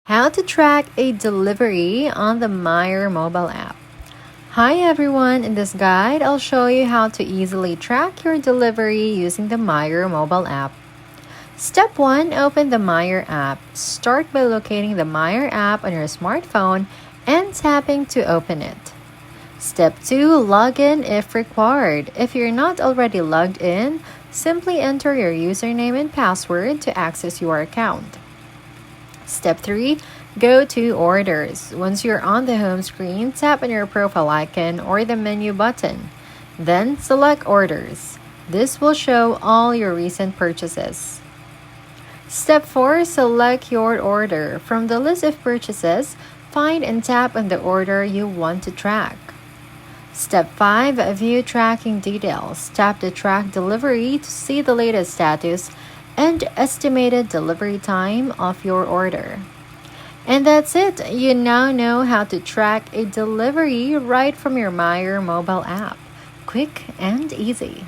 How to track a delivery on the Myer Mobile App. Hi everyone, in this guide, I'll show you how to easily track your delivery using the Myer Mobile App. Step 1. Open the Myer app. Start by locating the Myer app on your smartphone and tapping to open it. Step 2. Log in if required. If you're not already logged in, simply enter your username and password to access your account. Step 3. Go to Orders. Once you're on the home screen, tap on your profile icon or the menu button. Then select Orders. This will show all your recent purchases. Step 4. Select your order. From the list of purchases, find and tap on the order you want to track. Step 5. View tracking details. Tap the Track Delivery to see the latest status and estimated delivery time of your order. And that's it. You now know how to track a delivery right from your Myer mobile app. Quick and easy.